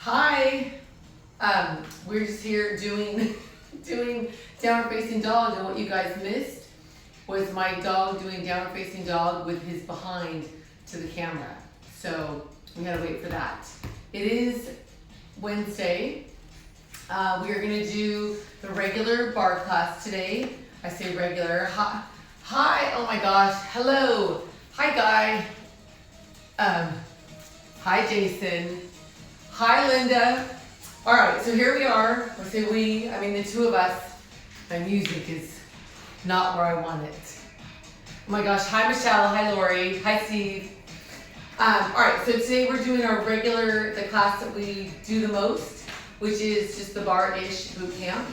Hi. We're just here doing downward facing dog, and what you guys missed was my dog doing downward facing dog with his behind to the camera. So we gotta wait for that. It is Wednesday. We are gonna do the regular bar class today. I say regular. Hi. Oh my gosh. Hello. Hi, Guy. Hi, Jason. Hi, Linda. All right, so here we are. I say we, I mean the two of us. My music is not where I want it. Oh my gosh, hi Michelle, hi Lori, hi Steve. All right, so today we're doing our the class that we do the most, which is just the Barre-ish Bootcamp.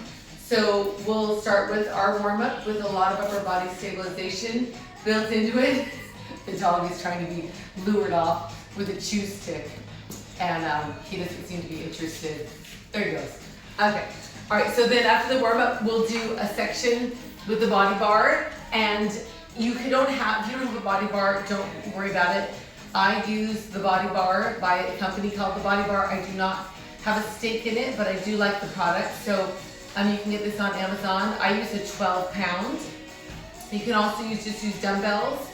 So we'll start with our warm-up with a lot of upper body stabilization built into it. The dog is trying to be lured off with a chew stick, and he doesn't seem to be interested. There he goes. Okay. All right, so then after the warm-up, we'll do a section with the body bar, and if you don't have a body bar, don't worry about it. I use the body bar by a company called The Body Bar. I do not have a stake in it, but I do like the product. So you can get this on Amazon. I use a 12-pound. You can also just use dumbbells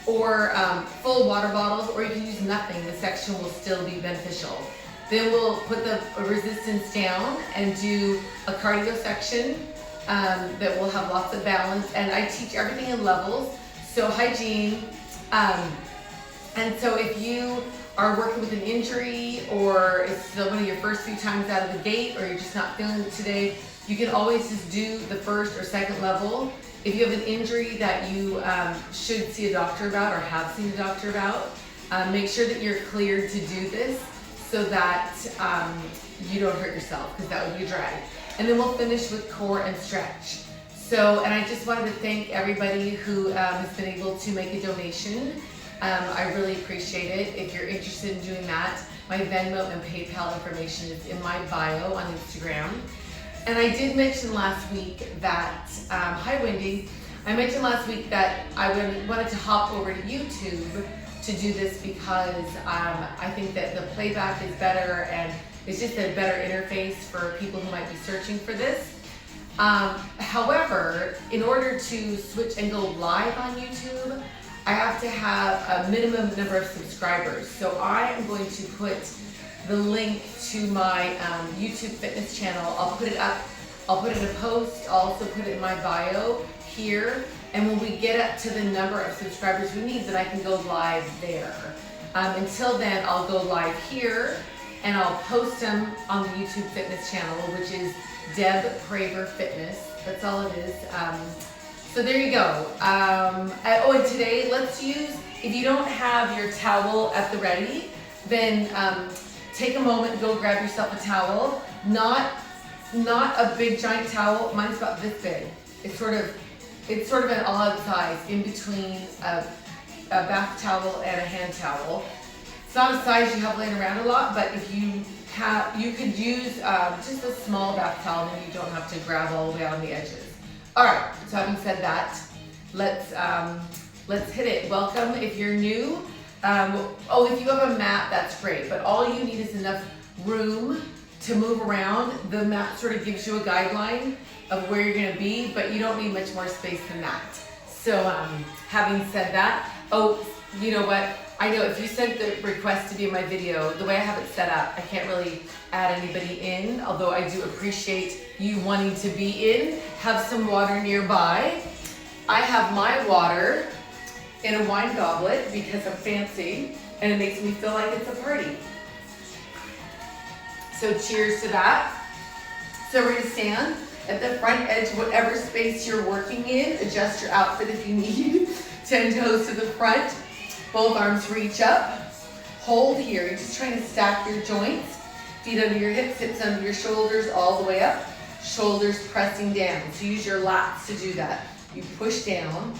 or full water bottles, or you can use nothing. The section will still be beneficial. Then we'll put the resistance down and do a cardio section that will have lots of balance. And I teach everything in levels, so hygiene. And so if you are working with an injury, or it's one of your first few times out of the gate, or you're just not feeling it today, you can always just do the first or second level. If you have an injury that you should see a doctor about or have seen a doctor about, make sure that you're cleared to do this so that you don't hurt yourself, because that would be a drag. And then we'll finish with core and stretch. So, and I just wanted to thank everybody who has been able to make a donation. I really appreciate it. If you're interested in doing that, my Venmo and PayPal information is in my bio on Instagram. And I did mention last week that, hi Wendy, I mentioned last week that I wanted to hop over to YouTube to do this because I think that the playback is better, and it's just a better interface for people who might be searching for this. However, in order to switch and go live on YouTube, I have to have a minimum number of subscribers. So I am going to put the link to my YouTube fitness channel. I'll put it up, I'll put it in a post, I'll also put it in my bio here. And when we get up to the number of subscribers we need, then I can go live there. Until then, I'll go live here, and I'll post them on the YouTube fitness channel, which is Deb Praver Fitness. That's all it is. So there you go. And today, let's use, if you don't have your towel at the ready, then take a moment and go grab yourself a towel. Not a big giant towel. Mine's about this big. It's sort of an odd size in between a bath towel and a hand towel. It's not a size you have laying around a lot, but if you could use just a small bath towel, then you don't have to grab all the way on the edges. All right, so having said that, let's hit it. Welcome if you're new. If you have a mat, that's great, but all you need is enough room to move around. The mat sort of gives you a guideline of where you're gonna be, but you don't need much more space than that. So having said that, you know what? I know if you sent the request to be in my video, the way I have it set up, I can't really add anybody in, although I do appreciate you wanting to be in. Have some water nearby. I have my water in a wine goblet because I'm fancy, and it makes me feel like it's a party. So cheers to that. So we're gonna stand at the front edge, whatever space you're working in. Adjust your outfit if you need. 10 toes to the front. Both arms reach up. Hold here. You're just trying to stack your joints. Feet under your hips, hips under your shoulders, all the way up. Shoulders pressing down. So use your lats to do that. You push down.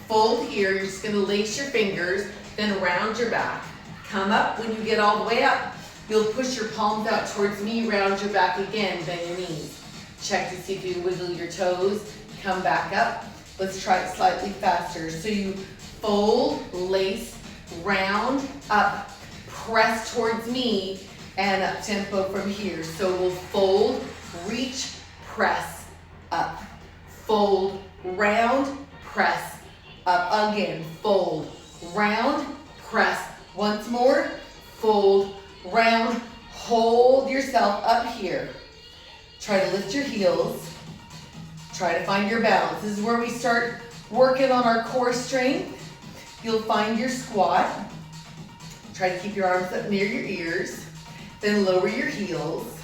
Fold here. You're just going to lace your fingers, then round your back. Come up. When you get all the way up, you'll push your palms out towards me, round your back again, bend your knees. Check to see if you wiggle your toes. Come back up. Let's try it slightly faster. So you fold, lace, round, up, press towards me, and up tempo from here. So we'll fold, reach, press, up. Fold, round, press, up again. Fold, round, press. Once more, fold, round, hold yourself up here. Try to lift your heels. Try to find your balance. This is where we start working on our core strength. You'll find your squat. Try to keep your arms up near your ears. Then lower your heels.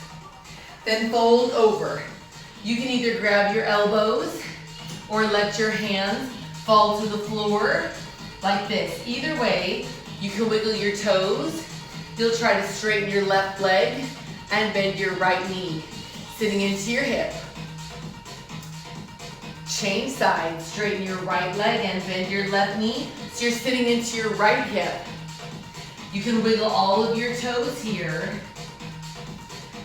Then fold over. You can either grab your elbows or let your hands fall to the floor like this. Either way, you can wiggle your toes. You'll try to straighten your left leg and bend your right knee, sitting into your hip. Change sides, straighten your right leg and bend your left knee. So you're sitting into your right hip. You can wiggle all of your toes here.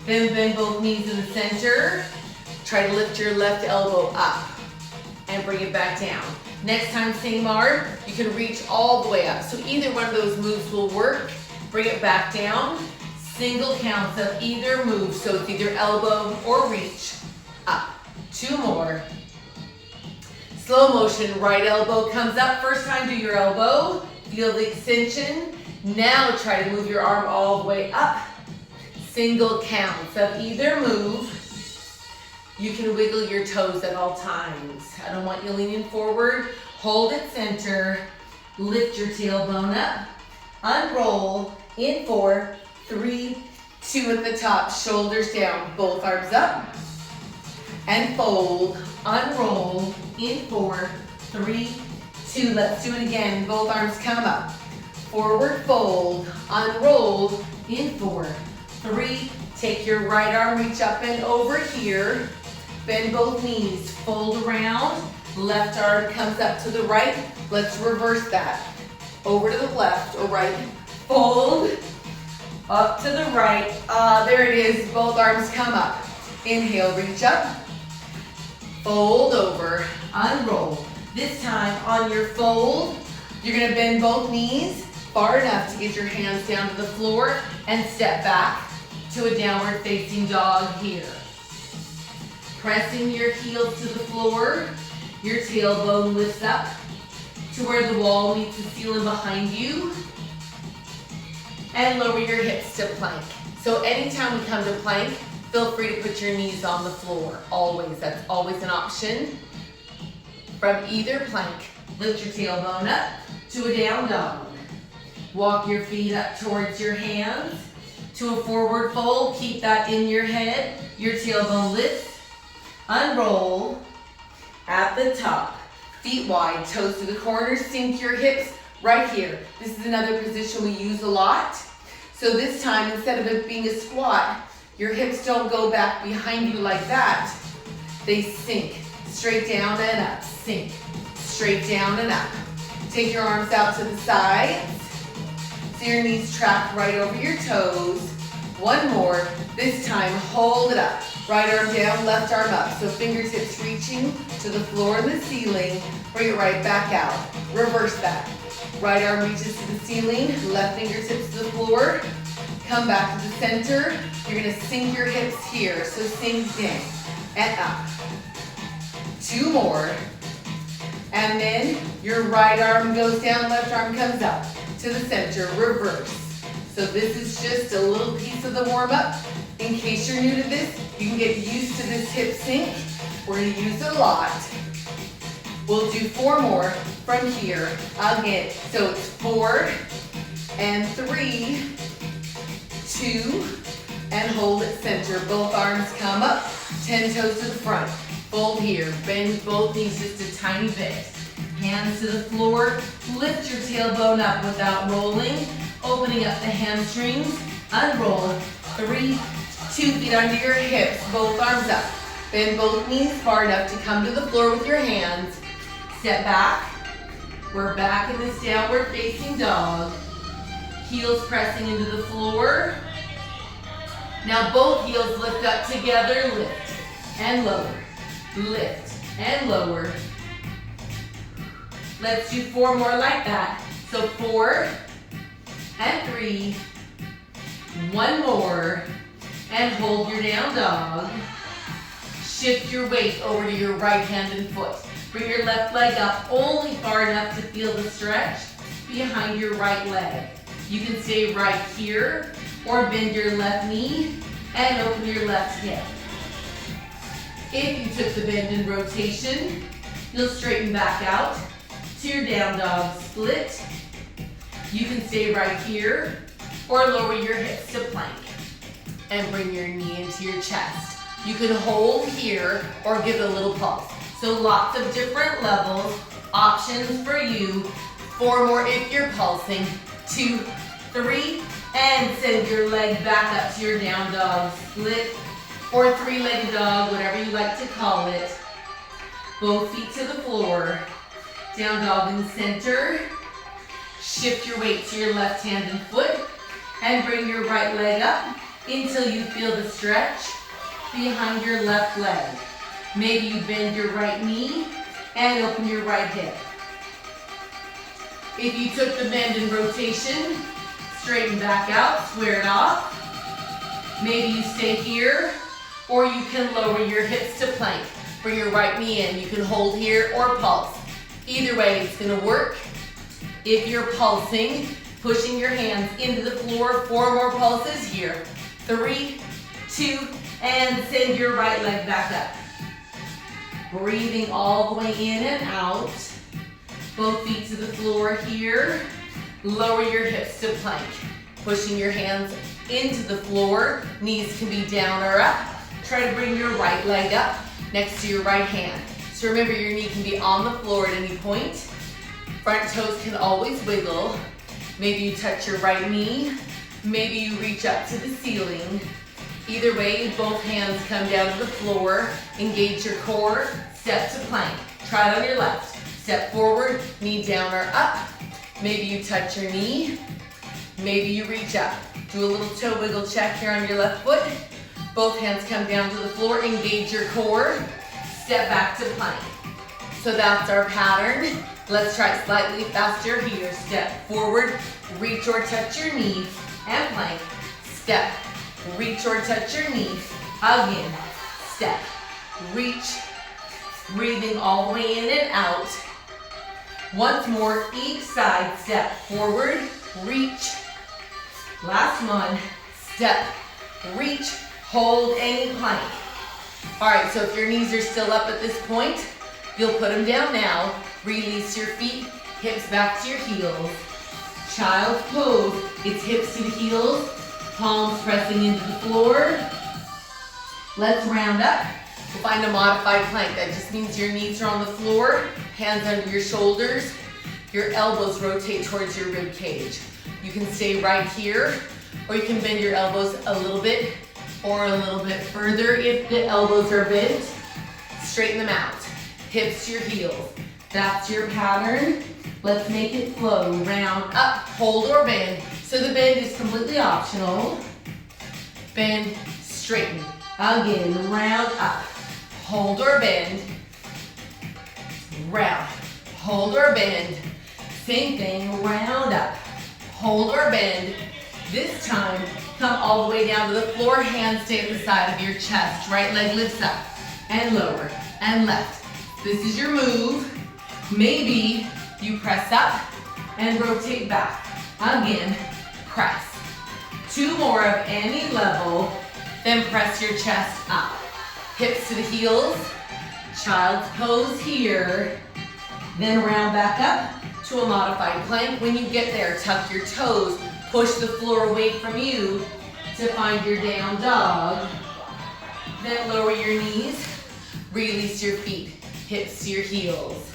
Then bend both knees in the center. Try to lift your left elbow up and bring it back down. Next time, same arm, you can reach all the way up. So either one of those moves will work. Bring it back down. Single counts of either move. So it's either elbow or reach. Up. 2 more. Slow motion, right elbow comes up. First time, do your elbow. Feel the extension. Now try to move your arm all the way up. Single counts of either move. You can wiggle your toes at all times. I don't want you leaning forward. Hold at center. Lift your tailbone up. Unroll in 4, 3, 2 at the top. Shoulders down. Both arms up. And fold. Unroll in 4, 3, 2. Let's do it again. Both arms come up. Forward fold. Unroll in 4, 3. Take your right arm, reach up and over here. Bend both knees. Fold around. Left arm comes up to the right. Let's reverse that. Over to the left or right. Fold. Up to the right. There it is. Both arms come up. Inhale, reach up. Fold over, unroll. This time on your fold, you're gonna bend both knees far enough to get your hands down to the floor and step back to a downward facing dog here. Pressing your heels to the floor, your tailbone lifts up to where the wall meets the ceiling behind you. And lower your hips to plank. So anytime we come to plank, feel free to put your knees on the floor, always. That's always an option. From either plank, lift your tailbone up to a down dog. Walk your feet up towards your hands to a forward fold. Keep that in your head. Your tailbone lifts. Unroll at the top. Feet wide, toes to the corners. Sink your hips right here. This is another position we use a lot. So this time, instead of it being a squat, your hips don't go back behind you like that. They sink straight down and up. Sink straight down and up. Take your arms out to the sides. So your knees track right over your toes. One more. This time, hold it up. Right arm down, left arm up. So fingertips reaching to the floor and the ceiling. Bring it right back out. Reverse that. Right arm reaches to the ceiling. Left fingertips to the floor. Come back to the center. You're gonna sink your hips here. So sink down and up. 2 more. And then your right arm goes down, left arm comes up to the center, reverse. So this is just a little piece of the warm up. In case you're new to this, you can get used to this hip sink. We're gonna use it a lot. We'll do 4 more from here. Again, so it's 4 and 3, 2, and hold at center. Both arms come up, 10 toes to the front. Fold here, bend both knees just a tiny bit. Hands to the floor, lift your tailbone up without rolling, opening up the hamstrings. Unroll, 3, 2, feet under your hips, both arms up. Bend both knees far enough to come to the floor with your hands. Step back. We're back in this downward facing dog. Heels pressing into the floor. Now both heels lift up together, lift and lower, lift and lower. Let's do 4 more like that. So 4 and 3, One more, and hold your down dog. Shift your weight over to your right hand and foot. Bring your left leg up only far enough to feel the stretch behind your right leg. You can stay right here or bend your left knee and open your left hip. If you took the bend and rotation, you'll straighten back out to your down dog split. You can stay right here or lower your hips to plank and bring your knee into your chest. You can hold here or give it a little pulse. So lots of different levels, options for you. 4 more if you're pulsing. 2, 3, and send your leg back up to your down dog split or 3-legged dog, whatever you like to call it. Both feet to the floor. Down dog in the center. Shift your weight to your left hand and foot and bring your right leg up until you feel the stretch behind your left leg. Maybe you bend your right knee and open your right hip. If you took the bend and rotation, straighten back out, square it off. Maybe you stay here, or you can lower your hips to plank. Bring your right knee in. You can hold here or pulse. Either way, it's gonna work. If you're pulsing, pushing your hands into the floor, 4 more pulses here. 3, 2, and send your right leg back up. Breathing all the way in and out. Both feet to the floor here. Lower your hips to plank. Pushing your hands into the floor. Knees can be down or up. Try to bring your right leg up next to your right hand. So remember, your knee can be on the floor at any point. Front toes can always wiggle. Maybe you touch your right knee. Maybe you reach up to the ceiling. Either way, both hands come down to the floor. Engage your core. Step to plank. Try it on your left. Step forward, knee down or up. Maybe you touch your knee. Maybe you reach up. Do a little toe wiggle check here on your left foot. Both hands come down to the floor. Engage your core. Step back to plank. So that's our pattern. Let's try it slightly faster here. Step forward, reach or touch your knee, and plank. Step, reach or touch your knee. Again, step, reach. Breathing all the way in and out. Once more, each side. Step forward, reach. Last one. Step, reach, hold, and plank. All right, so if your knees are still up at this point, you'll put them down now. Release your feet, hips back to your heels. Child's pose. It's hips to the heels, palms pressing into the floor. Let's round up. We'll find a modified plank. That just means your knees are on the floor, hands under your shoulders. Your elbows rotate towards your rib cage. You can stay right here, or you can bend your elbows a little bit or a little bit further if the elbows are bent. Straighten them out. Hips to your heels. That's your pattern. Let's make it flow. Round up, hold or bend. So the bend is completely optional. Bend, straighten. Again, round up. Hold or bend, round, hold or bend, same thing, round up, hold or bend. This time, come all the way down to the floor, hands stay at the side of your chest, right leg lifts up, and lower, and left. This is your move. Maybe you press up and rotate back. Again, press. 2 more of any level, then press your chest up. Hips to the heels, child's pose here, then round back up to a modified plank. When you get there, tuck your toes, push the floor away from you to find your down dog. Then lower your knees, release your feet, hips to your heels.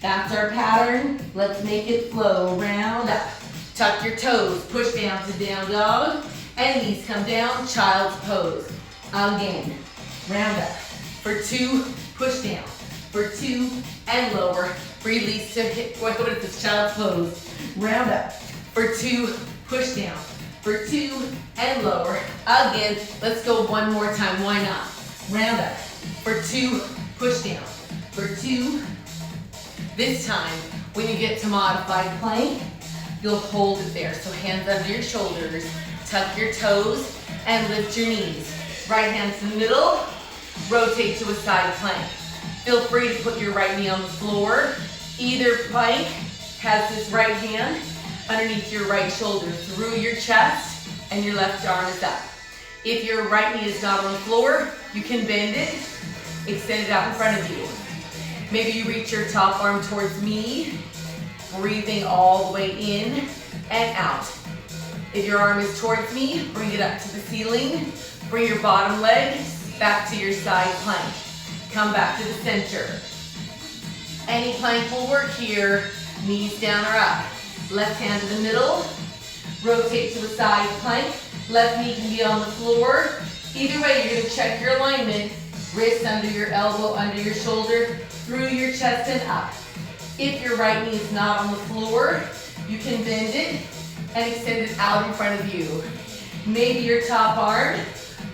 That's our pattern. Let's make it flow. Round up, tuck your toes, push down to down dog, and knees come down, child's pose. Again. Round up. For 2, push down. For 2, and lower. Release to hip. What is this? Child's pose. Round up. For 2, push down. For 2, and lower. Again, let's go one more time. Why not? Round up. For 2, push down. For 2. This time, when you get to modified plank, you'll hold it there. So hands under your shoulders. Tuck your toes and lift your knees. Right hand to the middle, rotate to a side plank. Feel free to put your right knee on the floor. Either plank has this right hand underneath your right shoulder through your chest, and your left arm is up. If your right knee is not on the floor, you can bend it, extend it out in front of you. Maybe you reach your top arm towards me, breathing all the way in and out. If your arm is towards me, bring it up to the ceiling. Bring your bottom leg back to your side plank. Come back to the center. Any plank will work here. Knees down or up. Left hand to the middle. Rotate to a side plank. Left knee can be on the floor. Either way, you're gonna check your alignment. Wrist under your elbow, under your shoulder, through your chest and up. If your right knee is not on the floor, you can bend it and extend it out in front of you. Maybe your top arm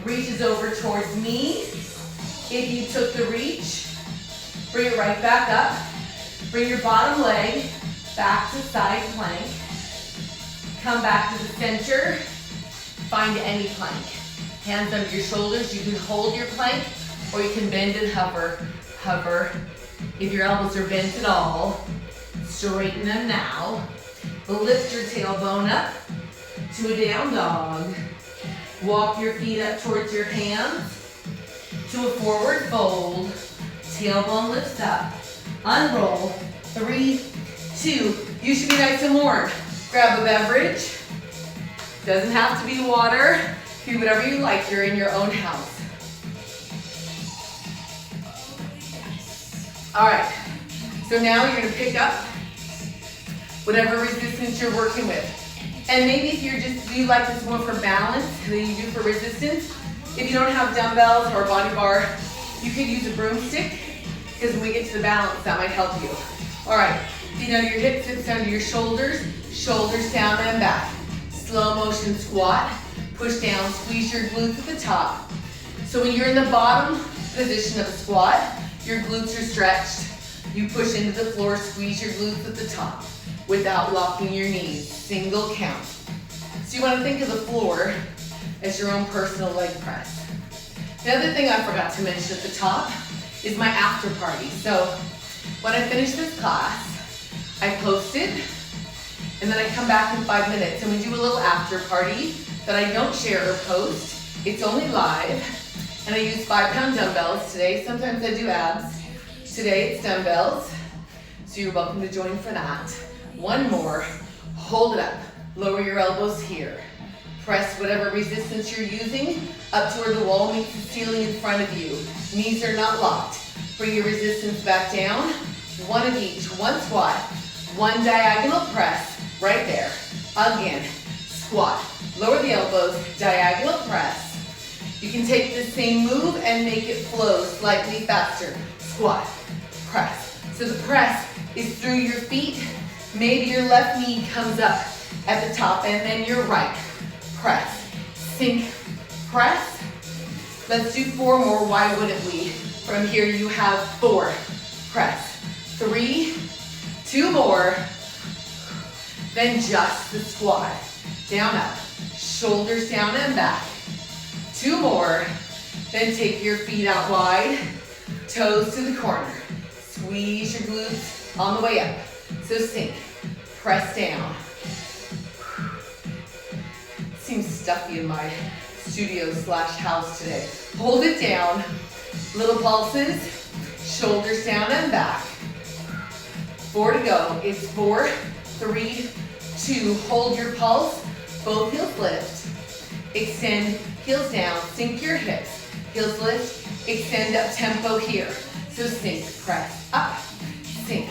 reaches over towards me. If you took the reach, bring it right back up. Bring your bottom leg back to side plank. Come back to the center. Find any plank. Hands under your shoulders. You can hold your plank or you can bend and hover. Hover. If your elbows are bent at all, straighten them now. Lift your tailbone up to a down dog. Walk your feet up towards your hands to a forward fold. Tailbone lifts up. Unroll. 3, 2. You should be nice and warm. Grab a beverage. Doesn't have to be water. Do whatever you like. You're in your own house. All right. So now you're going to pick up whatever resistance you're working with. And maybe if you like this more for balance than you do for resistance, if you don't have dumbbells or a body bar, you could use a broomstick, because when we get to the balance, that might help you. All right, feet under your hips, hips under your shoulders, shoulders down and back. Slow motion squat, push down, squeeze your glutes at the top. So when you're in the bottom position of a squat, your glutes are stretched. You push into the floor, squeeze your glutes at the top without locking your knees, single count. So you want to think of the floor as your own personal leg press. The other thing I forgot to mention at the top is my after party. So when I finish this class, I post it, and then I come back in 5 minutes and we do a little after party that I don't share or post. It's only live, and I use 5-pound dumbbells today. Sometimes I do abs. Today it's dumbbells, so you're welcome to join for that. One more, hold it up. Lower your elbows here. Press whatever resistance you're using up to where the wall meets the ceiling in front of you. Knees are not locked. Bring your resistance back down. One of each, one squat, one diagonal press, right there. Again, squat. Lower the elbows, diagonal press. You can take the same move and make it flow slightly faster. Squat, press. So the press is through your feet. Maybe your left knee comes up at the top and then your right. Press, sink, press. Let's do 4 more, why wouldn't we? From here you have 4. Press, 3, 2 more. Then just the squat. Down, up, shoulders down and back. 2 more. Then take your feet out wide, toes to the corner. Squeeze your glutes on the way up. So sink, press down. Seems stuffy in my studio / house today. Hold it down. Little pulses, shoulders down and back. 4 to go. It's 4, 3, 2. Hold your pulse. Both heels lift. Extend, heels down. Sink your hips. Heels lift. Extend up tempo here. So sink, press, up, sink.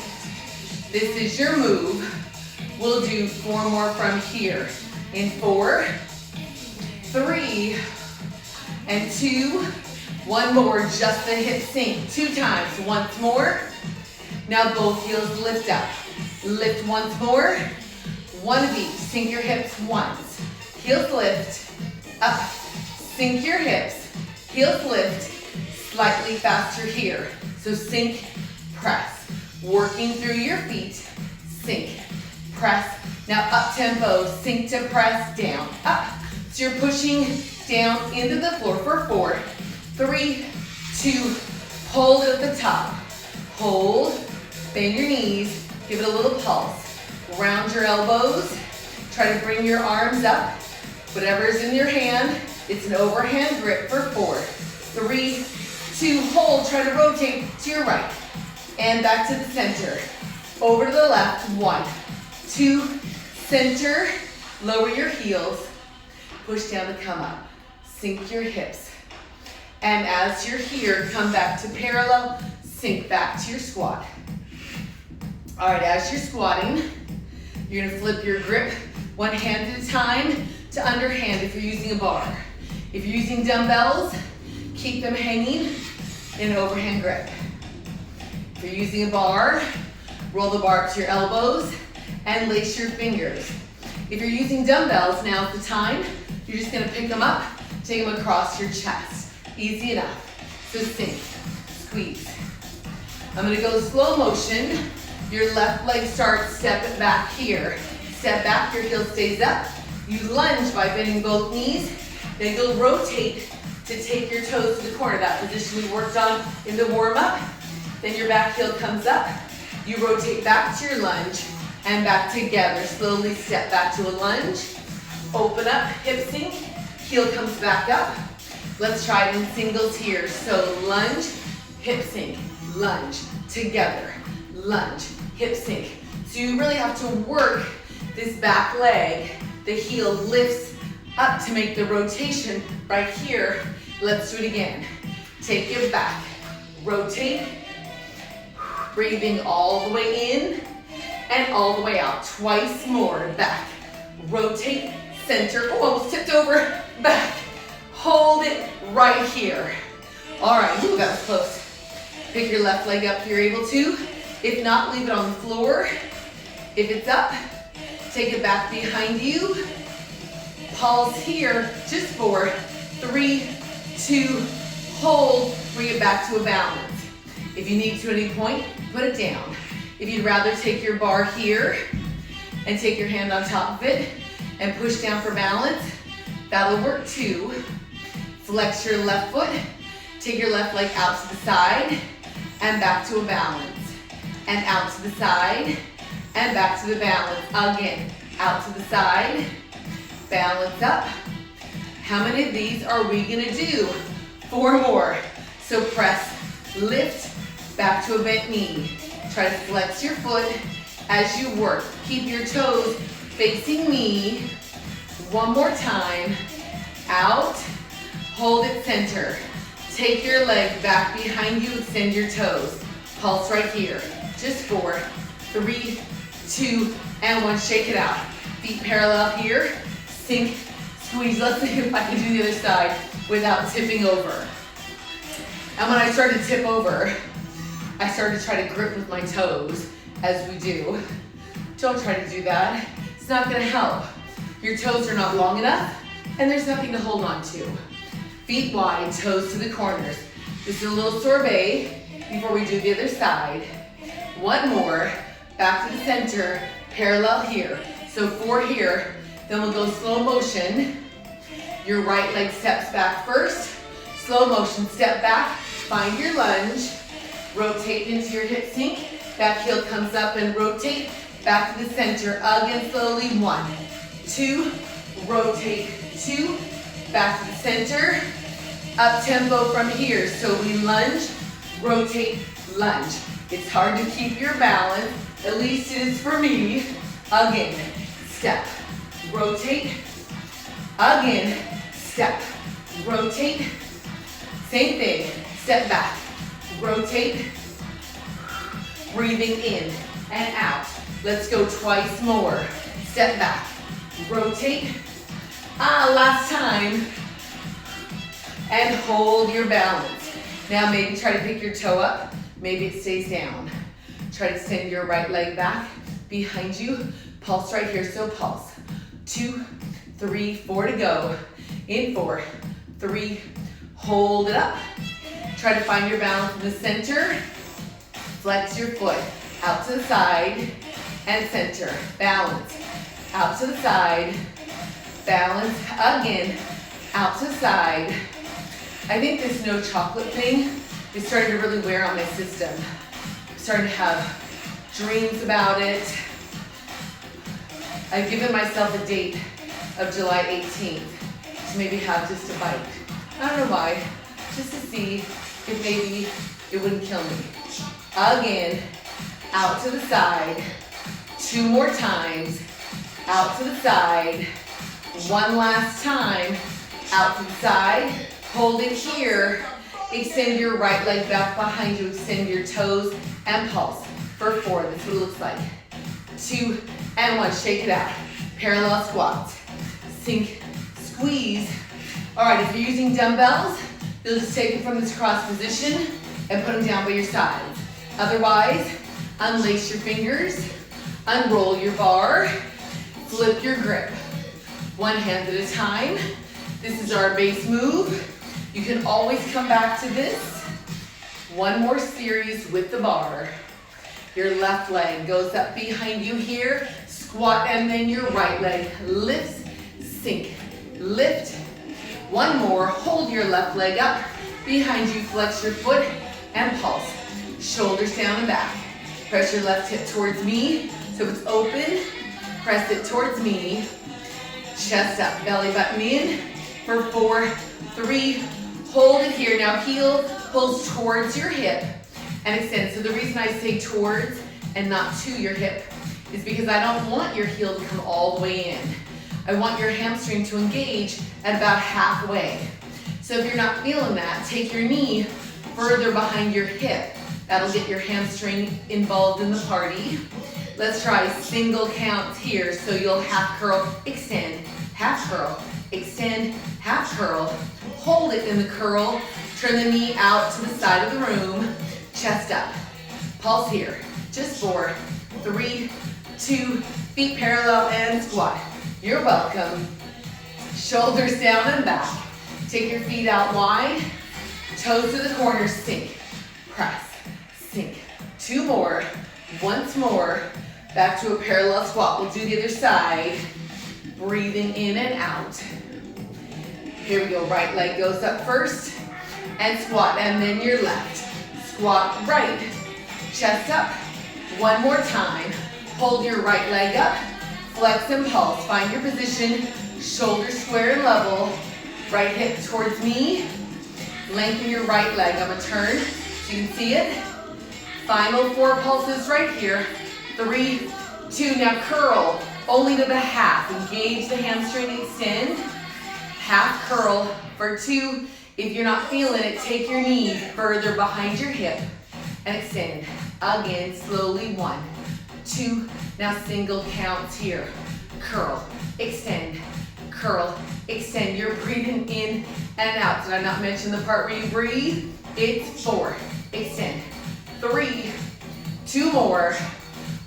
This is your move. We'll do 4 more from here. In 4, 3, and 2. 1 more, just the hip sink. 2 times, once more. Now both heels lift up. Lift once more. 1 of each, sink your hips once. Heels lift, up. Sink your hips, heels lift. Slightly faster here. So sink, press. Working through your feet, sink, press. Now up tempo, sink to press, down, up. So you're pushing down into the floor for 4, 3, 2, hold it at the top. Hold, bend your knees, give it a little pulse. Round your elbows, try to bring your arms up. Whatever is in your hand, it's an overhand grip for 4, 3, 2, hold, try to rotate to your right. And back to the center. Over to the left, 1, 2, center, lower your heels, push down to come up. Sink your hips. And as you're here, come back to parallel, sink back to your squat. All right, as you're squatting, you're gonna flip your grip one hand at a time to underhand if you're using a bar. If you're using dumbbells, keep them hanging in an overhand grip. If you're using a bar, roll the bar up to your elbows and lace your fingers. If you're using dumbbells, now's the time. You're just gonna pick them up, take them across your chest. Easy enough. So sink, squeeze. I'm gonna go slow motion. Your left leg starts, step it back here. Step back, your heel stays up. You lunge by bending both knees. Then you'll rotate to take your toes to the corner. That position we worked on in the warm-up. Then your back heel comes up. You rotate back to your lunge and back together. Slowly step back to a lunge. Open up, hip sink. Heel comes back up. Let's try it in singles here. So lunge, hip sink, lunge, together, lunge, hip sink. So you really have to work this back leg. The heel lifts up to make the rotation right here. Let's do it again. Take it back, rotate, breathing all the way in and all the way out. Twice more, back, rotate, center. Oh, almost tipped over, back. Hold it right here. All right, ooh, that was close. Pick your left leg up if you're able to. If not, leave it on the floor. If it's up, take it back behind you. Pause here, just for 3, 2, hold, bring it back to a balance. If you need to at any point, put it down. If you'd rather take your bar here and take your hand on top of it and push down for balance, that'll work too. Flex your left foot, take your left leg out to the side and back to a balance. And out to the side and back to the balance. Again, out to the side, balance up. How many of these are we gonna do? 4 more. So press, lift, back to a bent knee. Try to flex your foot as you work. Keep your toes facing me. One more time. Out. Hold it center. Take your leg back behind you. Extend your toes. Pulse right here. Just 4, 3, 2, and 1. Shake it out. Feet parallel here. Sink, squeeze. Let's see if I can do the other side without tipping over. And when I started to tip over, I started to try to grip with my toes, as we do. Don't try to do that. It's not gonna help. Your toes are not long enough, and there's nothing to hold on to. Feet wide, toes to the corners. This is a little sorbet before we do the other side. 1 more, back to the center, parallel here. So 4 here, then we'll go slow motion. Your right leg steps back first. Slow motion, step back, find your lunge. Rotate into your hip sink. Back heel comes up and rotate. Back to the center. Again, slowly. 1, 2, rotate. 2, back to the center. Up tempo from here. So we lunge, rotate, lunge. It's hard to keep your balance. At least it is for me. Again, step, rotate. Again, step, rotate. Same thing. Step back. Rotate, breathing in and out. Let's go twice more. Step back, rotate. Last time. And hold your balance. Now maybe try to pick your toe up. Maybe it stays down. Try to extend your right leg back behind you. Pulse right here, so pulse. 2, 3, 4 to go. In 4, 3, hold it up. Try to find your balance in the center. Flex your foot out to the side and center. Balance. Out to the side, balance again, out to side. I think this no chocolate thing is starting to really wear on my system. I'm starting to have dreams about it. I've given myself a date of July 18th to maybe have just a bite. I don't know why, just to see if maybe it wouldn't kill me. Again, out to the side. 2 more times. Out to the side. 1 last time. Out to the side. Hold it here. Extend your right leg back behind you. Extend your toes and pulse for 4. This is what it looks like. 2 and 1. Shake it out. Parallel squats. Sink, squeeze. All right, if you're using dumbbells, you'll just take it from this cross position and put them down by your sides. Otherwise, unlace your fingers, unroll your bar, flip your grip. 1 hand at a time. This is our base move. You can always come back to this. 1 more series with the bar. Your left leg goes up behind you here. Squat, and then your right leg lifts, sink, lift. 1 more, hold your left leg up. Behind you, flex your foot and pulse. Shoulders down and back. Press your left hip towards me so it's open. Press it towards me. Chest up, belly button in for 4, 3, hold it here. Now heel pulls towards your hip and extend. So the reason I say towards and not to your hip is because I don't want your heel to come all the way in. I want your hamstring to engage at about halfway. So if you're not feeling that, take your knee further behind your hip. That'll get your hamstring involved in the party. Let's try single counts here. So you'll half curl, extend, half curl, extend, half curl. Hold it in the curl. Turn the knee out to the side of the room. Chest up. Pulse here. Just 4, 3, 2, feet parallel and squat. You're welcome. Shoulders down and back. Take your feet out wide. Toes to the corners, sink, press, sink. 2 more, once more. Back to a parallel squat. We'll do the other side. Breathing in and out. Here we go, right leg goes up first and squat, and then your left. Squat right, chest up. 1 more time. Hold your right leg up. Flex and pulse. Find your position. Shoulders square and level. Right hip towards me. Lengthen your right leg. I'm going to turn so you can see it. Final 4 pulses right here. 3, 2. Now curl only to the half. Engage the hamstring, extend. Half curl for 2. If you're not feeling it, take your knee further behind your hip and extend. Again, slowly. 1, 2. Now single counts here. Curl, extend, curl, extend. You're breathing in and out. Did I not mention the part where you breathe? It's 4, extend, 3, 2 more.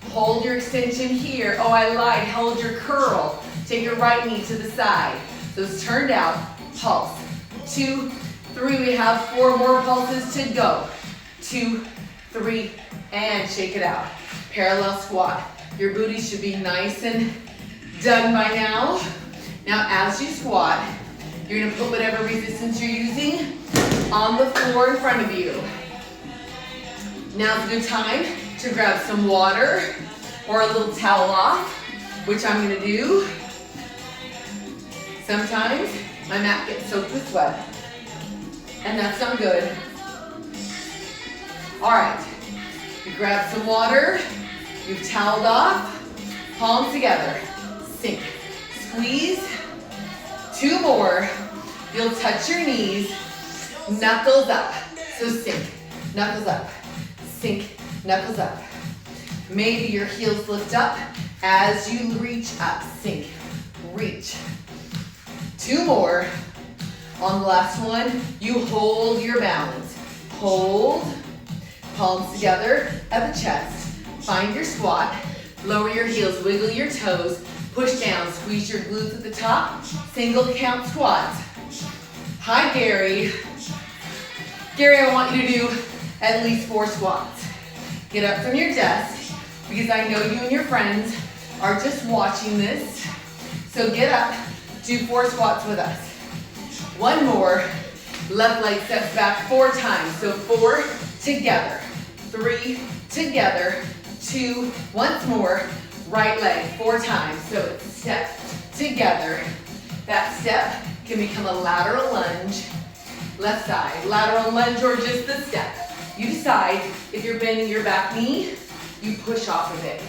Hold your extension here. Oh, I lied. Hold your curl. Take your right knee to the side. So it's turned out. Pulse. 2, 3. We have 4 more pulses to go. 2, 3, and shake it out. Parallel squat. Your booty should be nice and done by now. Now as you squat, you're gonna put whatever resistance you're using on the floor in front of you. Now's a good time to grab some water or a little towel off, which I'm gonna do. Sometimes my mat gets soaked with sweat, and that's not good. All right, you grab some water, you've toweled off, palms together, sink, squeeze. 2 more, you'll touch your knees, knuckles up. So sink, knuckles up, sink, knuckles up. Maybe your heels lift up as you reach up, sink, reach. 2 more. On the last one, you hold your balance. Hold, palms together at the chest. Find your squat, lower your heels, wiggle your toes, push down, squeeze your glutes at the top, single count squats. Hi, Gary. Gary, I want you to do at least 4 squats. Get up from your desk, because I know you and your friends are just watching this. So get up, Do 4 squats with us. 1 more. Left leg steps back 4 times. So 4 together, 3 together, 2, once more. Right leg 4 times. So it's step together. That step can become a lateral lunge. Left side, lateral lunge or just the step. You decide. If you're bending your back knee, you push off of it.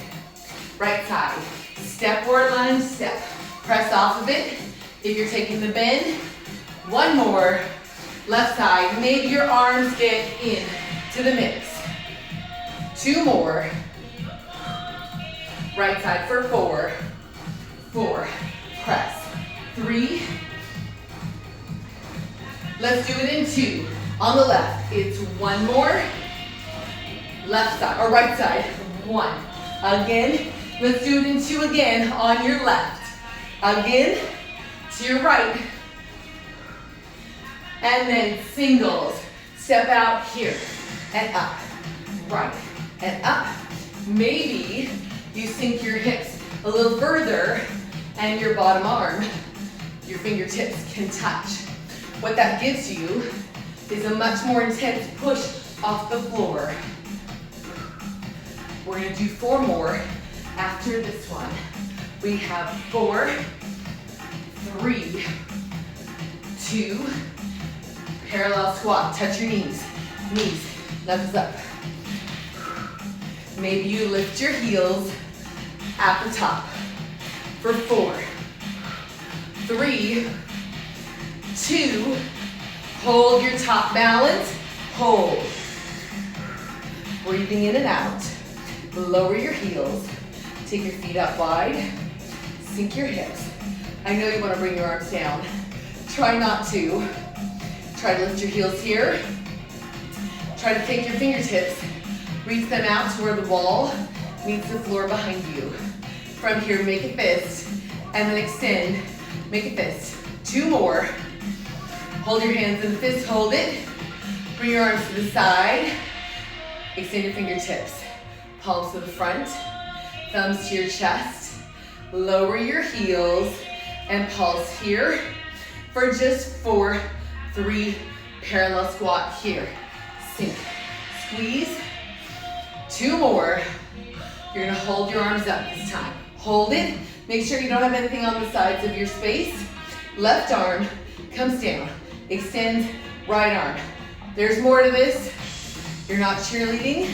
Right side, step or lunge, step. Press off of it. If you're taking the bend, 1 more. Left side, maybe your arms get in to the mix. 2 more. Right side for 4. 4, press. 3. Let's do it in 2. On the left, it's 1 more. Left side, or right side, 1. Again, let's do it in 2 again on your left. Again, to your right. And then singles. Step out here and up. Right and up. Maybe you sink your hips a little further and your bottom arm, your fingertips can touch. What that gives you is a much more intense push off the floor. We're gonna do 4 more after this one. We have 4, 3, 2, parallel squat. Touch your knees. Knees, knuckles up. Maybe you lift your heels at the top for 4, 3, 2, hold your top balance, hold. Breathing in and out. Lower your heels. Take your feet up wide. Sink your hips. I know you want to bring your arms down. Try not to. Try to lift your heels here. Try to take your fingertips, reach them out to where the wall meets the floor behind you. From here, make a fist, and then extend, make a fist. 2 more. Hold your hands in the fist, hold it. Bring your arms to the side. Extend your fingertips. Palms to the front, thumbs to your chest. Lower your heels and pulse here for just 4, 3, parallel squat here. Sink, squeeze. 2 more. You're gonna hold your arms up this time. Hold it. Make sure you don't have anything on the sides of your space. Left arm comes down. Extend right arm. There's more to this. You're not cheerleading,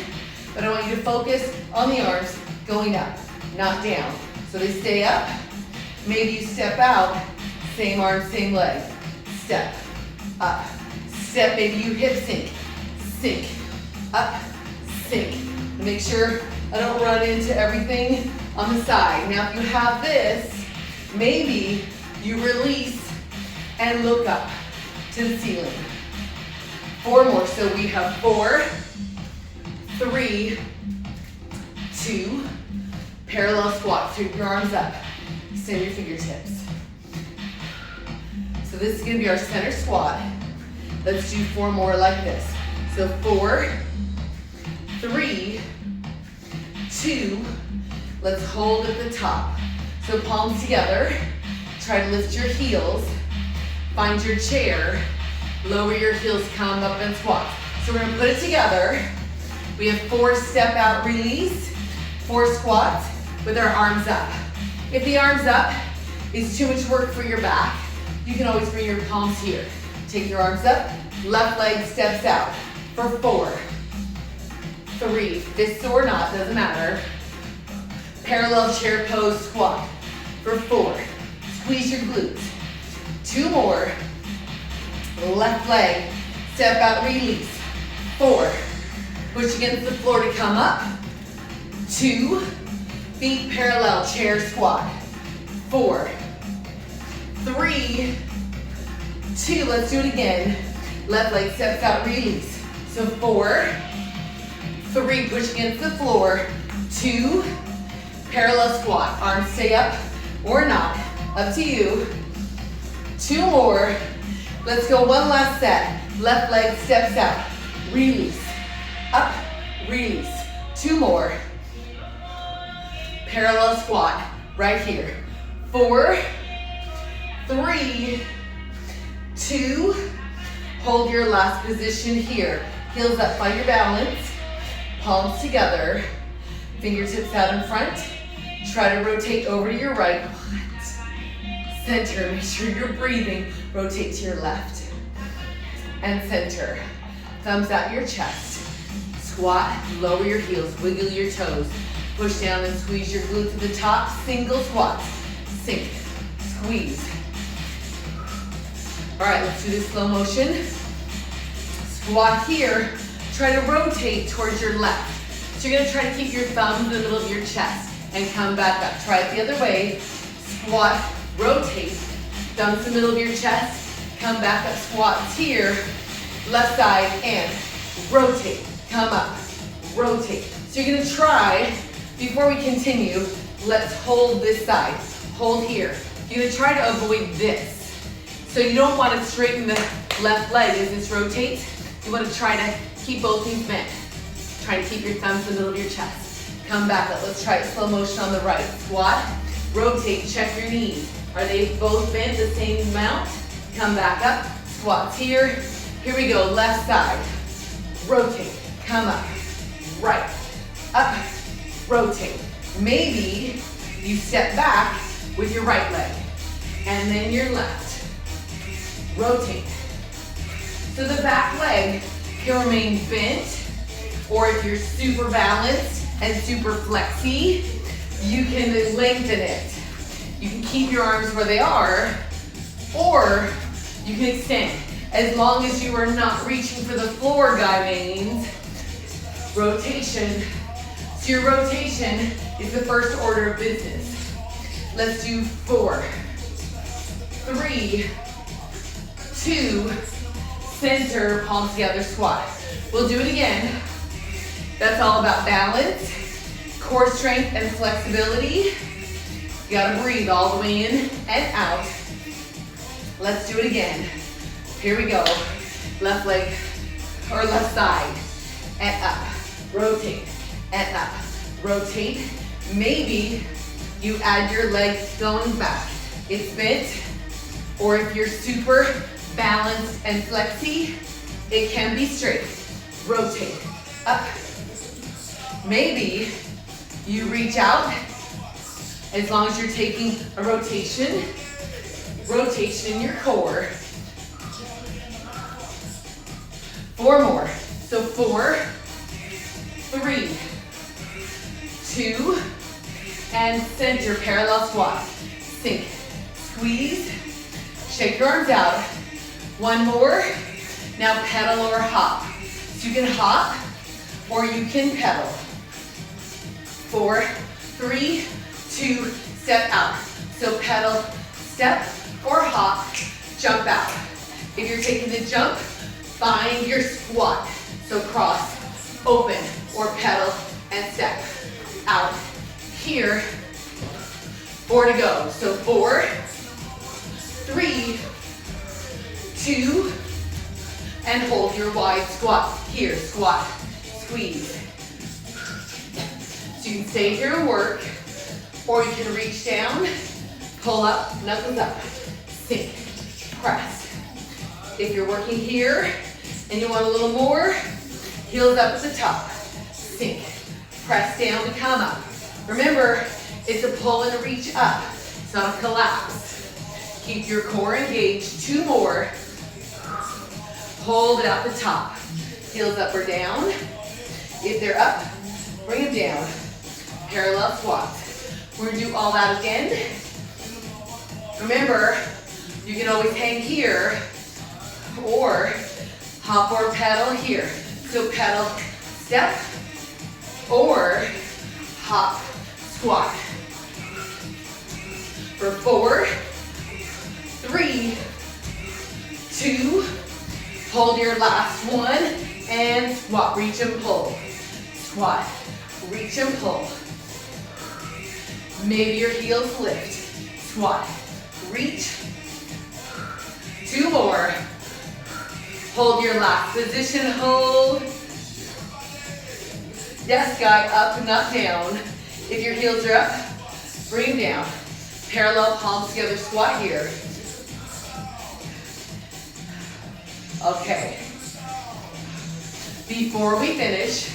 but I want you to focus on the arms going up, not down. So they stay up. Maybe you step out, same arm, same leg. Step, up, step, maybe you hip sink, up, sink. Make sure I don't run into everything on the side. Now if you have this, maybe you release and look up to the ceiling. 4 more, so we have 4, 3, 2, parallel squat. Sweep your arms up, extend your fingertips. So this is gonna be our center squat. Let's do 4 more like this. So 4, 3, 2, let's hold at the top. So palms together, try to lift your heels, find your chair, lower your heels, come up and squat. So we're gonna put it together. We have 4 step out release, 4 squats with our arms up. If the arms up is too much work for your back, you can always bring your palms here. Take your arms up, left leg steps out for 4, 3, fists or not, doesn't matter. Parallel chair pose squat for 4. Squeeze your glutes. 2 more. Left leg, step out, release. 4. Push against the floor to come up. 2. Feet parallel, chair squat. 4. 3. 2. Let's do it again. Left leg steps out, release. So 4. 3. Push against the floor. 2. Parallel squat. Arms stay up or not. Up to you. 2 more. Let's go one last set. Left leg steps out. Release. Up, release. 2 more. Parallel squat right here. 4, 3, 2, hold your last position here. Heels up, find your balance, palms together, fingertips out in front. Try to rotate over to your right. Center, make sure you're breathing. Rotate to your left. And center. Thumbs out your chest. Squat, lower your heels, wiggle your toes. Push down and squeeze your glute to the top. Single squats. Sink, squeeze. All right, let's do this slow motion. Squat here. Try to rotate towards your left. So you're gonna try to keep your thumb in the middle of your chest and come back up. Try it the other way. Squat, rotate. Thumbs in the middle of your chest. Come back up, squats here. Left side and rotate. Come up, rotate. So you're gonna try, before we continue, let's hold this side. Hold here. You're gonna try to avoid this. So you don't want to straighten the left leg as this rotates. You want to try to keep both knees bent. Try to keep your thumbs in the middle of your chest. Come back up. Let's try it slow motion on the right. Squat, rotate, check your knees. Are they both bent the same amount? Come back up. Squats here. Here we go. Left side. Rotate. Come up. Right. Up. Rotate. Maybe you step back with your right leg. And then your left. Rotate. So the back leg can remain bent, or if you're super balanced and super flexy, you can lengthen it. You can keep your arms where they are, or you can extend. As long as you are not reaching for the floor, guy veins. Rotation. So your rotation is the first order of business. Let's do 4, 3, 2, center, palms together, squat. We'll do it again. That's all about balance, core strength, and flexibility. You gotta breathe all the way in and out. Let's do it again. Here we go. Left leg or left side and up. Rotate and up. Rotate. Maybe you add your legs going back. It's bent, or if you're super balanced and flexy, it can be straight. Rotate, up. Maybe you reach out, as long as you're taking a rotation in your core. 4 more. So 4, 3, 2, and center, parallel squat. Sink, squeeze, shake your arms out. 1 more. Now pedal or hop. So you can hop or you can pedal. 4, 3, 2, step out. So pedal, step, or hop, jump out. If you're taking the jump, find your squat. So cross, open, or pedal and step out. Here, 4 to go. So 4, 3, 2, and hold your wide squat. Here, squat, squeeze. So you can stay here and work, or you can reach down, pull up, knuckles up, sink, press. If you're working here and you want a little more, heels up at the top, sink, press down to come up. Remember, it's a pull and a reach up. It's not a collapse. Keep your core engaged. 2 more. Hold it out the top. Heels up or down. If they're up, bring them down. Parallel squats. We're gonna do all that again. Remember, you can always hang here or hop or pedal here. So pedal, step, or hop, squat. For 4, 3, 2, hold your last one, and squat, reach and pull. Squat, reach and pull. Maybe your heels lift. Squat, reach. 2 more. Hold your last position, hold. Yes, guy, up and not down. If your heels are up, bring them down. Parallel palms together, squat here. Okay. Before we finish,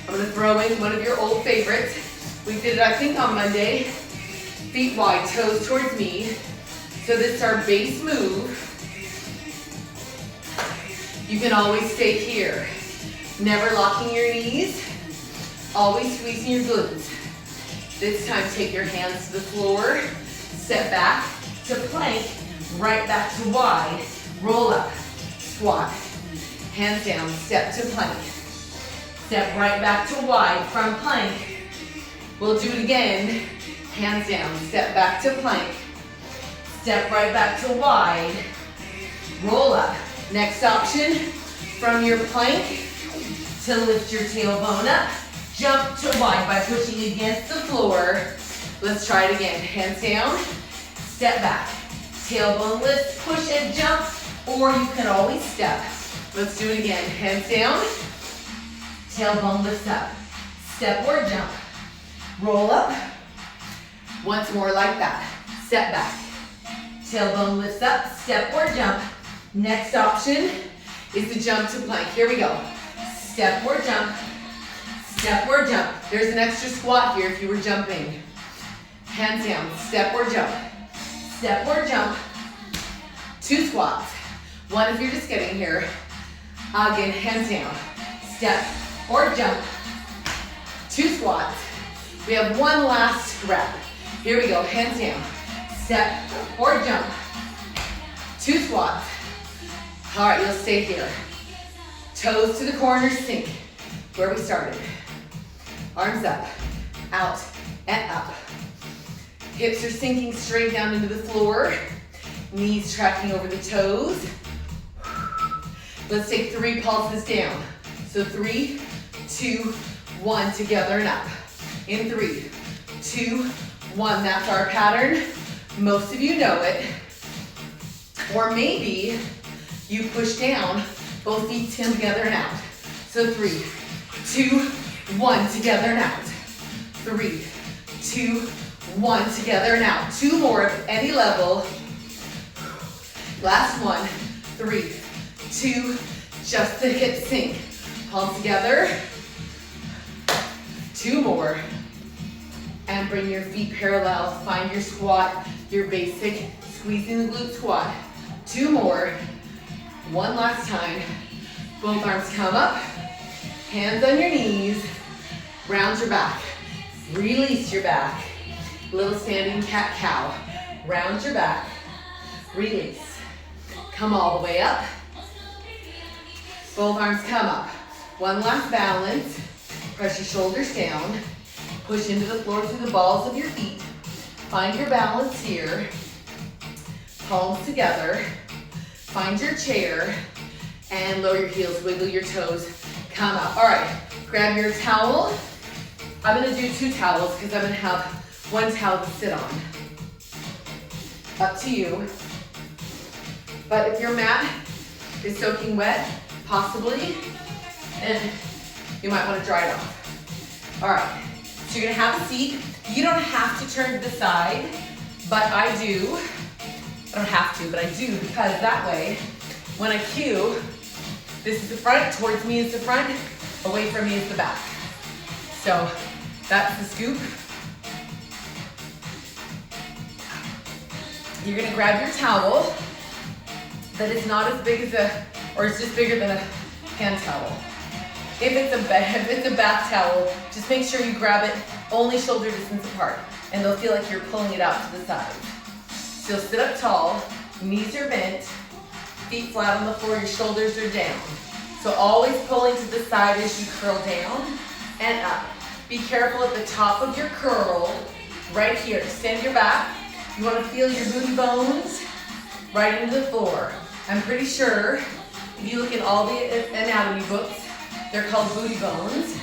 I'm gonna throw in one of your old favorites. We did it, I think, on Monday. Feet wide, toes towards me. So this is our base move. You can always stay here. Never locking your knees. Always squeezing your glutes. This time, take your hands to the floor. Step back to plank. Right back to wide. Roll up. Squat. Hands down. Step to plank. Step right back to wide from plank. We'll do it again. Hands down. Step back to plank. Step right back to wide. Roll up. Next option, from your plank to lift your tailbone up. Jump to wide by pushing against the floor. Let's try it again. Hands down. Step back. Tailbone lift, push and jump, or you can always step. Let's do it again. Hands down. Tailbone lifts up. Step or jump. Roll up. Once more like that. Step back. Tailbone lifts up. Step or jump. Next option is to jump to plank. Here we go. Step or jump. Step or jump. There's an extra squat here if you were jumping. Hands down. Step or jump. Step or jump. 2 squats. 1 if you're just getting here. Again, hands down. Step or jump. 2 squats. We have 1 last rep. Here we go. Hands down. Step or jump. 2 squats. All right, you'll stay here. Toes to the corners, sink. Where we started. Arms up, out, and up. Hips are sinking straight down into the floor. Knees tracking over the toes. Let's take 3 pulses down. So 3, 2, 1, together and up. In 3, 2, 1, that's our pattern. Most of you know it. Or maybe you push down, both feet together and out. So 3, 2, 1, together and out. 3, 2, 1, together and out. 2 more at any level. Last one. 3, 2, just the hips sink. Palms together. 2 more. And bring your feet parallel. Find your squat, your basic squeezing the glute squat. 2 more. 1 last time. Both arms come up. Hands on your knees. Round your back. Release your back. Little standing cat-cow. Round your back. Release. Come all the way up. Both arms come up. 1 last balance. Press your shoulders down. Push into the floor through the balls of your feet. Find your balance here. Palms together. Find your chair and lower your heels, wiggle your toes, come up. All right, grab your towel. I'm gonna do 2 towels because I'm gonna have 1 towel to sit on. Up to you. But if your mat is soaking wet, possibly, and you might wanna dry it off. All right, so you're gonna have a seat. You don't have to turn to the side, but I do. I don't have to, but I do, because that way, when I cue, this is the front, towards me is the front, away from me is the back. So that's the scoop. You're gonna grab your towel that is not as big as or it's just bigger than a hand towel. If it's a bath towel, just make sure you grab it only shoulder distance apart, and they'll feel like you're pulling it out to the side. So sit up tall, knees are bent, feet flat on the floor, your shoulders are down. So always pulling to the side as you curl down and up. Be careful at the top of your curl, right here. Extend your back. You want to feel your booty bones right into the floor. I'm pretty sure if you look in all the anatomy books, they're called booty bones.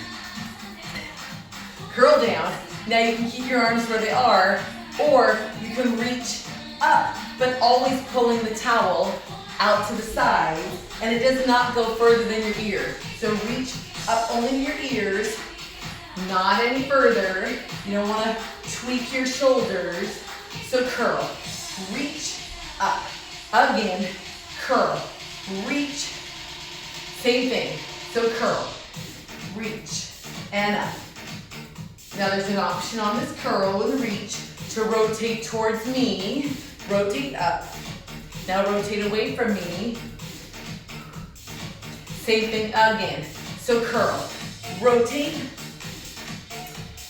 Curl down. Now you can keep your arms where they are, or you can reach up, but always pulling the towel out to the side, and it does not go further than your ear. So reach up only to your ears, not any further. You don't want to tweak your shoulders. So curl, reach up, again, curl, reach Same thing. So curl, reach, and up. Now there's an option on this curl and reach to rotate towards me. Rotate up. Now rotate away from me. Same thing again. So curl, rotate,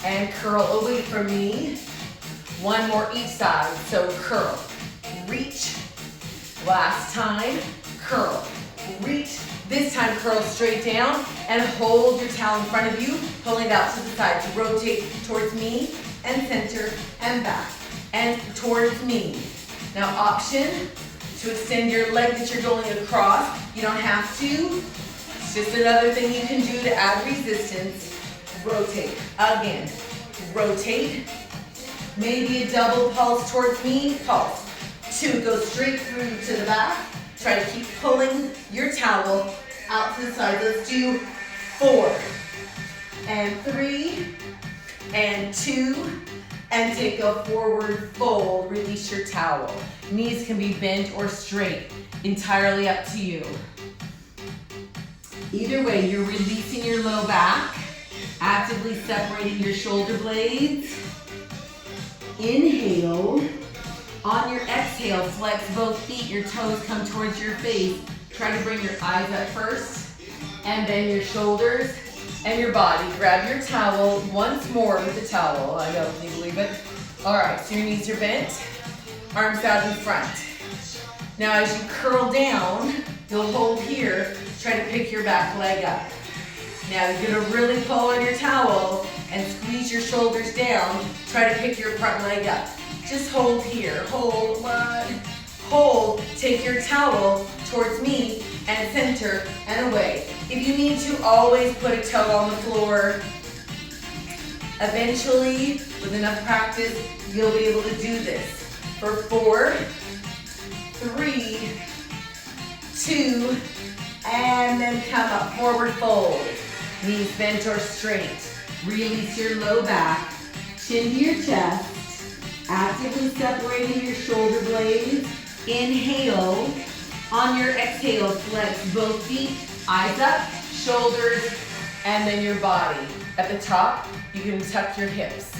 and curl away from me. One more each side. So curl, reach. Last time, curl, reach. This time curl straight down and hold your towel in front of you, pulling it out to the side to rotate towards me and center and back and towards me. Now option to extend your leg that you're going across. You don't have to. It's just another thing you can do to add resistance. Rotate. Again. Rotate. Maybe a double pulse towards me. Pulse. 2. Go straight through to the back. Try to keep pulling your towel out to the side. Let's do 4 and 3 and 2 and take a forward fold. Release your towel. Knees can be bent or straight. Entirely up to you. Either way, you're releasing your low back, actively separating your shoulder blades. Inhale. On your exhale, flex both feet, your toes come towards your face. Try to bring your eyes up first, and then your shoulders and your body. Grab your towel once more with the towel. I know, can you believe it? All right, so your knees are bent, arms out in front. Now as you curl down, you'll hold here, try to pick your back leg up. Now you're gonna really pull on your towel and squeeze your shoulders down, try to pick your front leg up. Just hold here, hold, 1, hold, take your towel towards me and center and away. If you need to, always put a toe on the floor. Eventually, with enough practice, you'll be able to do this. For 4, 3, 2, and then come up, forward fold. Knees bent or straight. Release your low back, chin to your chest. Actively separating your shoulder blades. Inhale. On your exhale, flex both feet, eyes up, shoulders, and then your body. At the top, you can tuck your hips.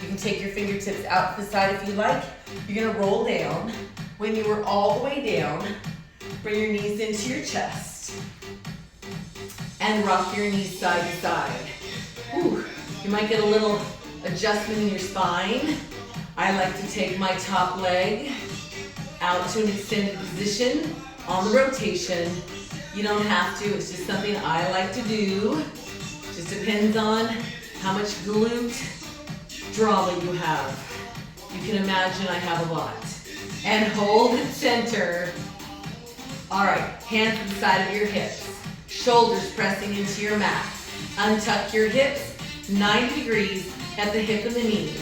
You can take your fingertips out to the side if you like. You're gonna roll down. When you are all the way down, bring your knees into your chest. And rock your knees side to side. Ooh, you might get a little adjustment in your spine. I like to take my top leg out to an extended position on the rotation. You don't have to, it's just something I like to do. Just depends on how much glute drama you have. You can imagine I have a lot. And hold and center. All right, hands to the side of your hips. Shoulders pressing into your mat. Untuck your hips, 90 degrees at the hip and the knee.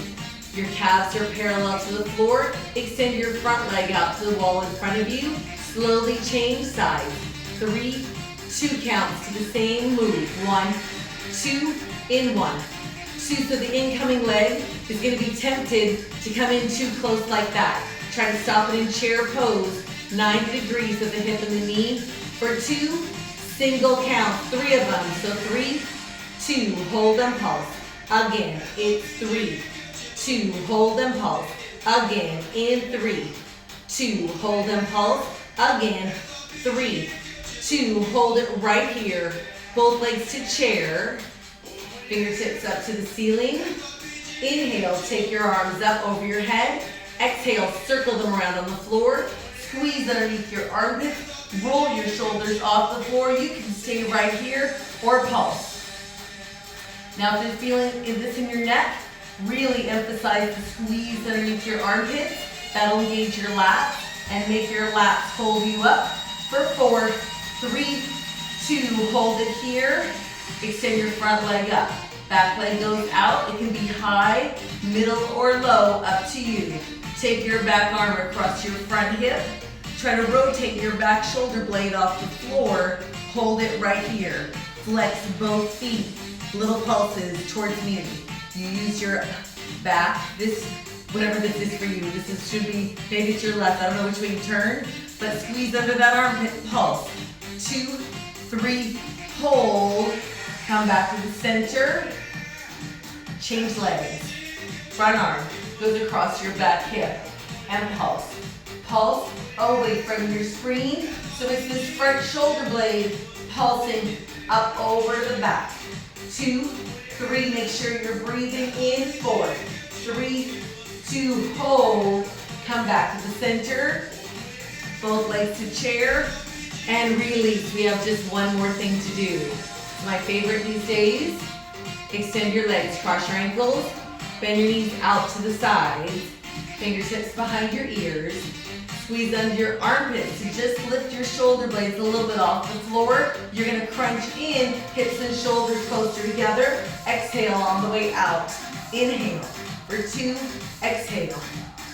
Your calves are parallel to the floor. Extend your front leg out to the wall in front of you. Slowly change sides. 3, 2 counts to the same move. 1, 2, in 1, 2. So the incoming leg is going to be tempted to come in too close like that. Try to stop it in chair pose. 90 degrees at the hip and the knee. For 2, single count. 3 of them. So 3, 2, hold and pulse. Again, it's 3, 2, hold and pulse. Again, in 3, 2, hold and pulse. Again, 3, 2, hold it right here. Both legs to chair. Fingertips up to the ceiling. Inhale, take your arms up over your head. Exhale, circle them around on the floor. Squeeze underneath your armpits. Roll your shoulders off the floor. You can stay right here or pulse. Now if you're feeling this in your neck, really emphasize the squeeze underneath your armpits. That'll engage your lats and make your lats hold you up. For 4, 3, 2, hold it here. Extend your front leg up. Back leg goes out. It can be high, middle, or low, up to you. Take your back arm across your front hip. Try to rotate your back shoulder blade off the floor. Hold it right here. Flex both feet. Little pulses towards me. You use your back. This, whatever this is for you. This is, should be, maybe it's your left. I don't know which way you turn, but squeeze under that armpit. Pulse. 2, 3, Come back to the center. Change legs. Front arm goes across your back hip and pulse. Pulse away from your screen. So it's this front shoulder blade pulsing up over the back. 2, 3, make sure you're breathing in. 4, 3, 2, hold. Come back to the center. Both legs to chair. And release. We have just one more thing to do. My favorite these days. Extend your legs, cross your ankles, bend your knees out to the sides, fingertips behind your ears, squeeze under your armpits. You just lift your shoulder blades a little bit off the floor. You're gonna crunch in, hips and shoulders closer together. Exhale on the way out. Inhale for 2, exhale.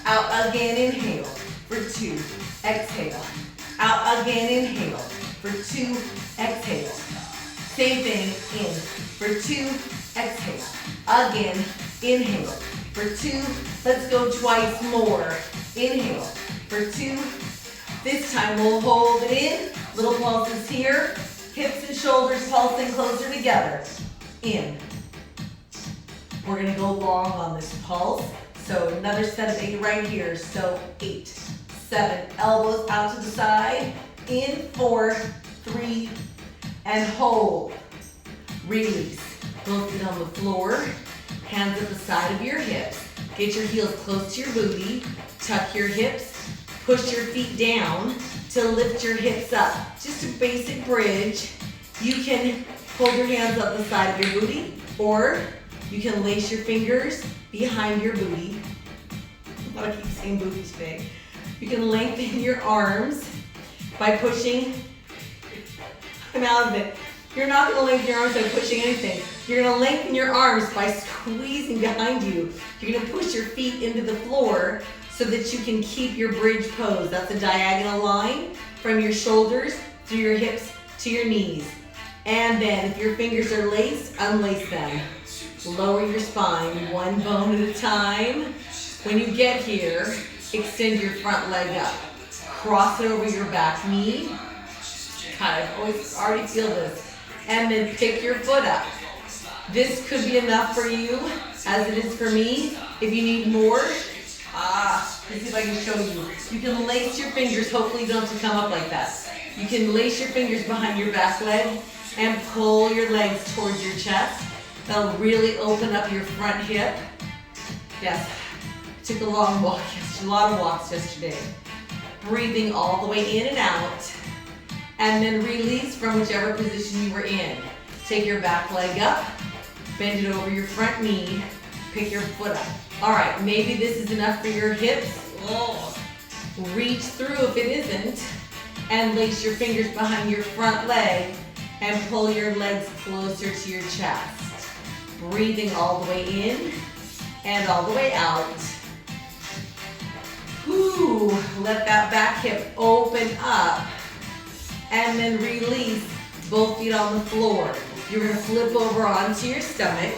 Out again, inhale for 2, exhale. Out again, inhale for 2, exhale. Same thing, in for 2, exhale. Again, inhale for 2. Let's go twice more. Inhale for 2. This time we'll hold it in. Little pulses here. Hips and shoulders pulsing closer together. In. We're gonna go long on this pulse. So another set of 8 right here. So 8, 7, elbows out to the side. In, 4, 3, and hold. Release. Both feet on the floor. Hands at the side of your hips. Get your heels close to your booty. Tuck your hips. Push your feet down to lift your hips up. Just a basic bridge. You can hold your hands up the side of your booty, or you can lace your fingers behind your booty. I keep saying booty today. You can lengthen your arms by pushing. I'm out of it. You're not going to lengthen your arms by pushing anything. You're going to lengthen your arms by squeezing behind you. You're going to push your feet into the floor so that you can keep your bridge pose. That's a diagonal line from your shoulders through your hips to your knees. And then if your fingers are laced, unlace them. Lower your spine, one bone at a time. When you get here, extend your front leg up. Cross it over your back knee. God, I already feel this. And then pick your foot up. This could be enough for you, as it is for me. If you need more, let's see if I can show you. You can lace your fingers. Hopefully you don't have to come up like that. You can lace your fingers behind your back leg and pull your legs towards your chest. That'll really open up your front hip. Yes, took a long walk, a lot of walks yesterday. Breathing all the way in and out. And then release from whichever position you were in. Take your back leg up, bend it over your front knee, pick your foot up. All right, maybe this is enough for your hips. Reach through if it isn't, and lace your fingers behind your front leg and pull your legs closer to your chest. Breathing all the way in and all the way out. Ooh, let that back hip open up. And then release, both feet on the floor. You're gonna flip over onto your stomach.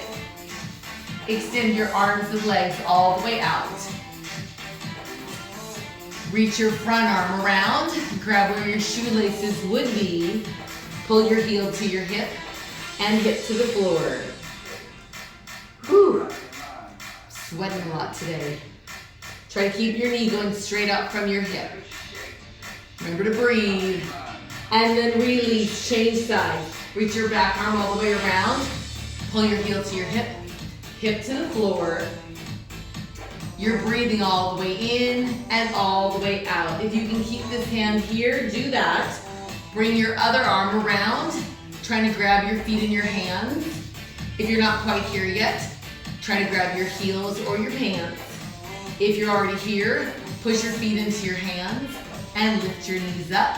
Extend your arms and legs all the way out. Reach your front arm around. Grab where your shoelaces would be. Pull your heel to your hip and hip to the floor. Whew, sweating a lot today. Try to keep your knee going straight up from your hip. Remember to breathe. And then release, change sides. Reach your back arm all the way around. Pull your heel to your hip, hip to the floor. You're breathing all the way in and all the way out. If you can keep this hand here, do that. Bring your other arm around, trying to grab your feet in your hands. If you're not quite here yet, try to grab your heels or your pants. If you're already here, push your feet into your hands and lift your knees up.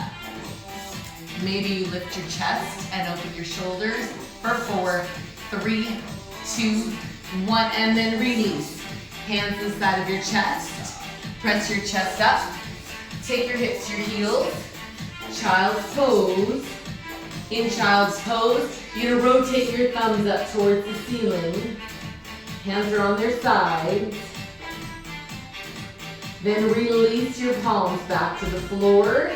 Maybe you lift your chest and open your shoulders for 4, 3, 2, 1, and then release. Hands inside of your chest. Press your chest up. Take your hips to your heels. Child's pose. In child's pose, you're gonna rotate your thumbs up towards the ceiling. Hands are on their sides. Then release your palms back to the floor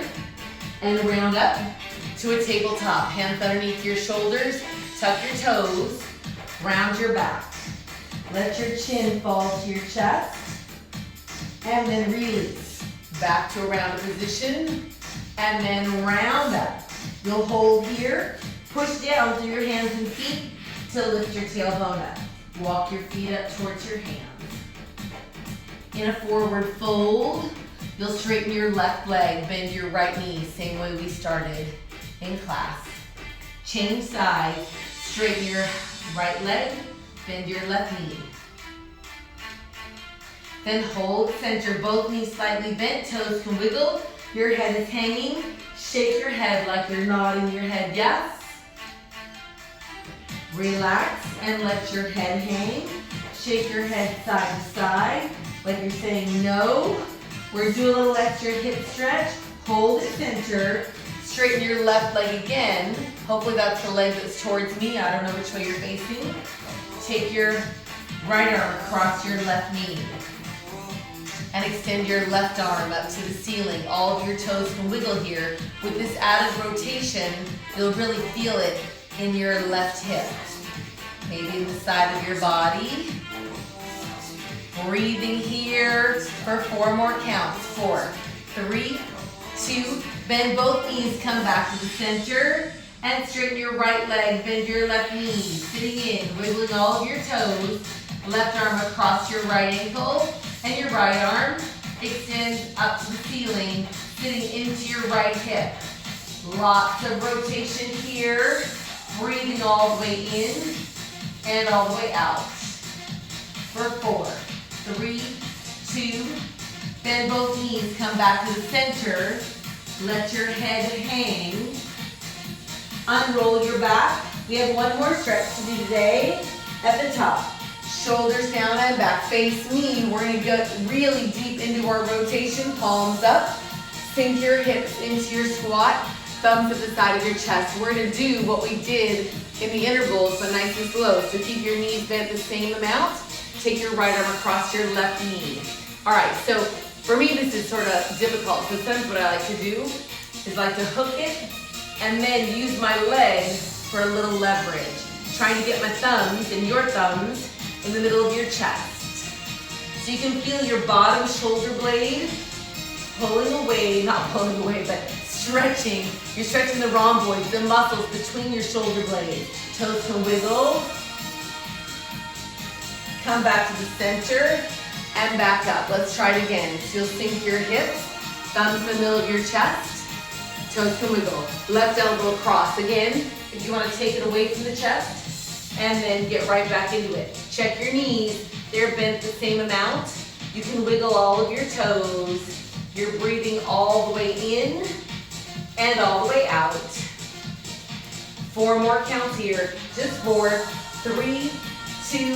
and round up to a tabletop. Hands underneath your shoulders. Tuck your toes, round your back. Let your chin fall to your chest, and then release. Back to a rounded position, and then round up. You'll hold here, push down through your hands and feet to lift your tailbone up. Walk your feet up towards your hands. In a forward fold, you'll straighten your left leg, bend your right knee, same way we started in class. Change sides, straighten your right leg, bend your left knee. Then hold center, both knees slightly bent, toes can wiggle, your head is hanging. Shake your head like you're nodding your head yes. Relax and let your head hang. Shake your head side to side like you're saying no. We're doing a little extra hip stretch. Hold it center. Straighten your left leg again. Hopefully that's the leg that's towards me. I don't know which way you're facing. Take your right arm across your left knee. And extend your left arm up to the ceiling. All of your toes can wiggle here. With this added rotation, you'll really feel it in your left hip. Maybe in the side of your body. Breathing here for 4 more counts. 4, 3, 2, bend both knees, come back to the center, and straighten your right leg, bend your left knee, sitting in, wiggling all of your toes, left arm across your right ankle, and your right arm extends up to the ceiling, sitting into your right hip. Lots of rotation here, breathing all the way in and all the way out. For 4, 3, 2, bend both knees, come back to the center, let your head hang, unroll your back. We have one more stretch to do today at the top. Shoulders down and back, face me. We're gonna get really deep into our rotation, palms up, sink your hips into your squat, thumbs at the side of your chest. We're gonna do what we did in the intervals, but nice and slow. So keep your knees bent the same amount. Take your right arm across your left knee. All right, so for me, this is sort of difficult. So sometimes what I like to do is like to hook it and then use my legs for a little leverage. Trying to get my thumbs and your thumbs in the middle of your chest. So you can feel your bottom shoulder blade pulling away, not pulling away, but stretching. You're stretching the rhomboids, the muscles between your shoulder blades. Toes can wiggle. Come back to the center and back up. Let's try it again. So you'll sink your hips, thumbs in the middle of your chest, toes can wiggle. Left elbow across. Again, if you want to take it away from the chest, and then get right back into it. Check your knees. They're bent the same amount. You can wiggle all of your toes. You're breathing all the way in and all the way out. 4 more counts here. Just 4, 3, 2,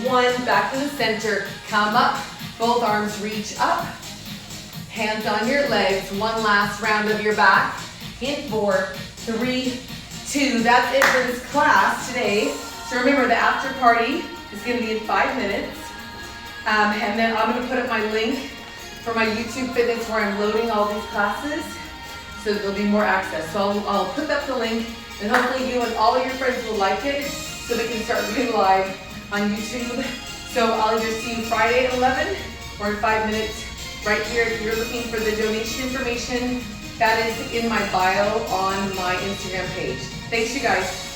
1. Back to the center. Come up. Both arms reach up. Hands on your legs. One last round of your back. In 4, 3, 2. That's it for this class today. So remember, the after party is going to be in 5 minutes. And then I'm going to put up my link for my YouTube Fitness where I'm loading all these classes. So there'll be more access. So I'll put up the link, and hopefully you and all of your friends will like it so we can start doing live on YouTube. So I'll either see you Friday at 11 or in 5 minutes right here. If you're looking for the donation information, that is in my bio on my Instagram page. Thanks, you guys.